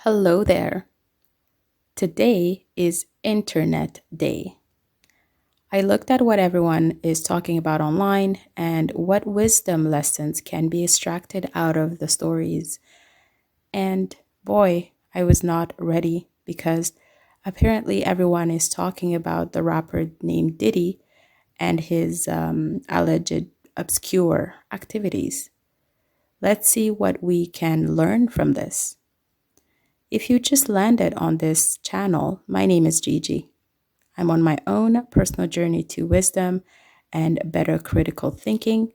Hello there. Today is Internet Day. I looked at what everyone is talking about online and what wisdom lessons can be extracted out of the stories. And boy, I was not ready because apparently everyone is talking about the rapper named Diddy and his alleged obscure activities. Let's see what we can learn from this. If you just landed on this channel, my name is Gigi. I'm on my own personal journey to wisdom and better critical thinking.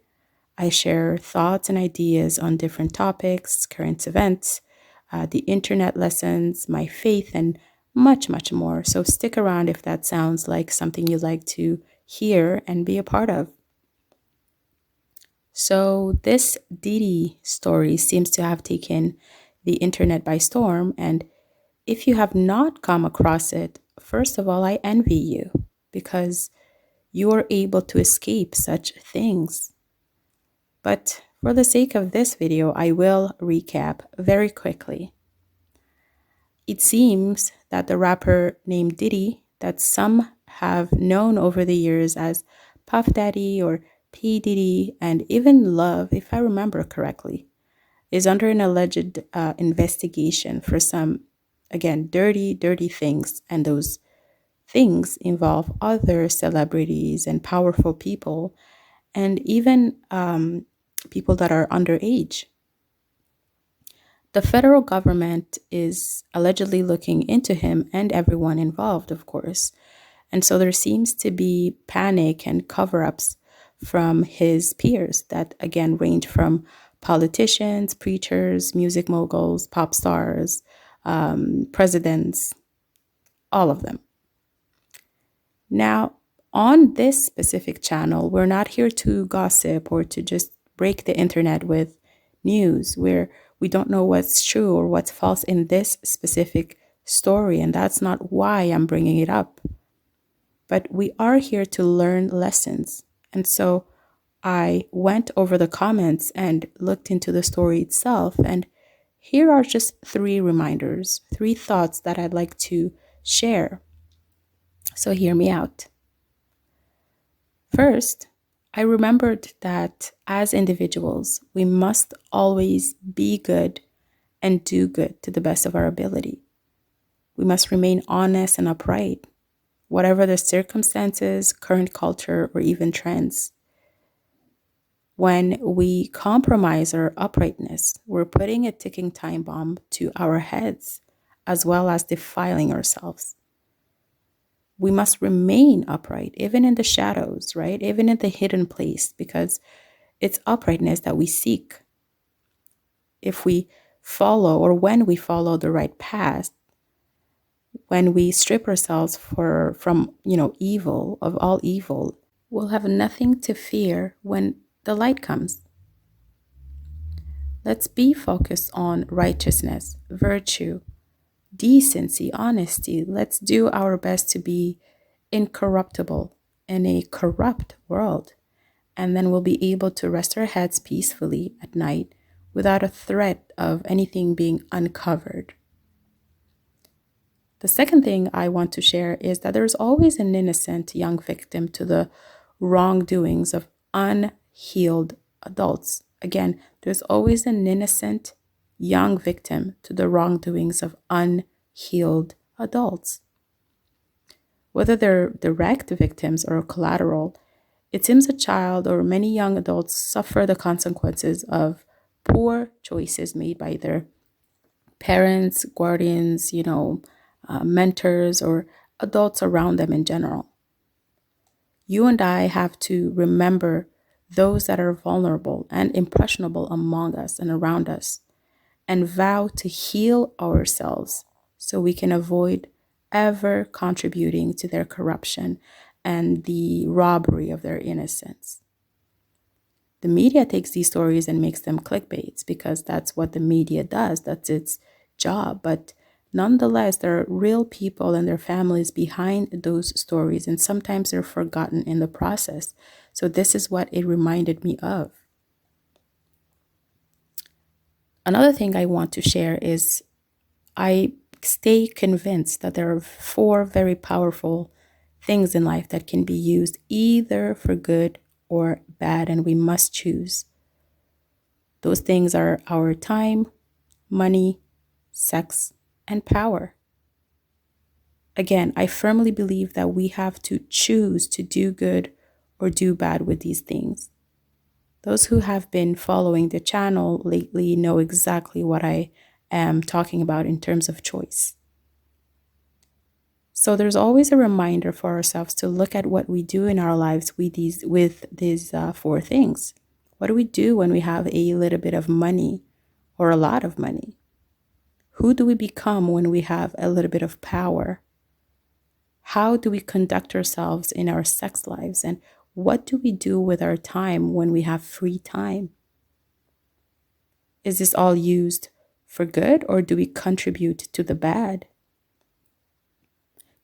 I share thoughts and ideas on different topics, current events, the internet lessons, my faith, and much, much more. So stick around if that sounds like something you'd like to hear and be a part of. So, this Diddy story seems to have taken the internet by storm, and if you have not come across it, first of all, I envy you because you are able to escape such things. But for the sake of this video, I will recap very quickly. It seems that the rapper named Diddy, that some have known over the years as Puff Daddy or P. Diddy, and even Love, if I remember correctly, is under an alleged investigation for some, again, dirty, dirty things. And those things involve other celebrities and powerful people, and even people that are underage. The federal government is allegedly looking into him and everyone involved, of course. And so there seems to be panic and cover ups from his peers that, again, range from politicians, preachers, music moguls, pop stars, presidents, all of them. Now, on this specific channel, we're not here to gossip or to just break the internet with news where we don't know what's true or what's false in this specific story. And that's not why I'm bringing it up. But we are here to learn lessons. And so I went over the comments and looked into the story itself. And here are just three reminders, three thoughts that I'd like to share. So hear me out. First, I remembered that as individuals, we must always be good and do good to the best of our ability. We must remain honest and upright, whatever the circumstances, current culture, or even trends. When we compromise our uprightness, we're putting a ticking time bomb to our heads, as well as defiling ourselves. We must remain upright, even in the shadows, right? Even in the hidden place, because it's uprightness that we seek. If we follow, or when we follow the right path, when we strip ourselves from evil, of all evil, we'll have nothing to fear when the light comes. Let's be focused on righteousness, virtue, decency, honesty. Let's do our best to be incorruptible in a corrupt world. And then we'll be able to rest our heads peacefully at night without a threat of anything being uncovered. The second thing I want to share is that there's always an innocent young victim to the wrongdoings of unhealed adults. Again, there's always an innocent young victim to the wrongdoings of unhealed adults. Whether they're direct victims or collateral, it seems a child or many young adults suffer the consequences of poor choices made by their parents, guardians, mentors, or adults around them in general. You and I have to remember those that are vulnerable and impressionable among us and around us, and vow to heal ourselves so we can avoid ever contributing to their corruption and the robbery of their innocence. The media takes these stories and makes them clickbaits because that's what the media does. That's its job. But nonetheless, there are real people and their families behind those stories, and sometimes they're forgotten in the process. So this is what it reminded me of. Another thing I want to share is I stay convinced that there are four very powerful things in life that can be used either for good or bad, and we must choose. Those things are our time, money, sex, and power. Again, I firmly believe that we have to choose to do good or do bad with these things. Those who have been following the channel lately know exactly what I am talking about in terms of choice. So there's always a reminder for ourselves to look at what we do in our lives with these four things. What do we do when we have a little bit of money or a lot of money? Who do we become when we have a little bit of power? How do we conduct ourselves in our sex lives? And what do we do with our time when we have free time? Is this all used for good, or do we contribute to the bad?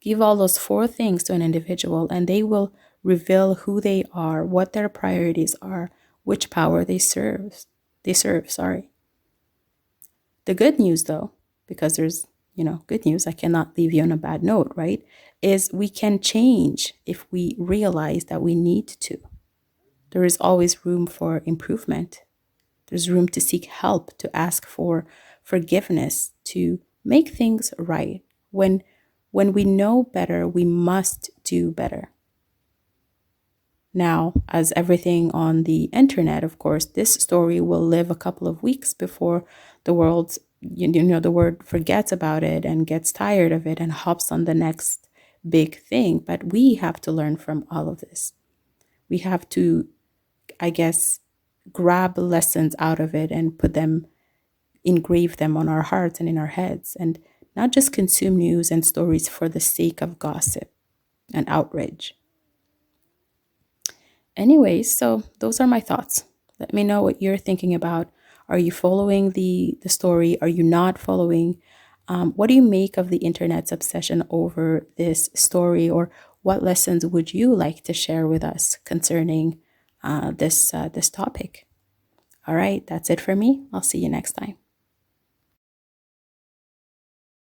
Give all those four things to an individual and they will reveal who they are, what their priorities are, which power they serve. The good news though, because there's, good news, I cannot leave you on a bad note, right? Is we can change if we realize that we need to. There is always room for improvement. There's room to seek help, to ask for forgiveness, to make things right. When we know better, we must do better. Now, as everything on the internet, of course, this story will live a couple of weeks before the world, the world forgets about it and gets tired of it and hops on the next big thing. But we have to learn from all of this. We have to, I guess, grab lessons out of it and engrave them on our hearts and in our heads, and not just consume news and stories for the sake of gossip and outrage. Anyways, so those are my thoughts. Let me know what you're thinking about. Are you following the story? Are you not following? What do you make of the internet's obsession over this story, or what lessons would you like to share with us concerning this topic? All right, that's it for me. I'll see you next time.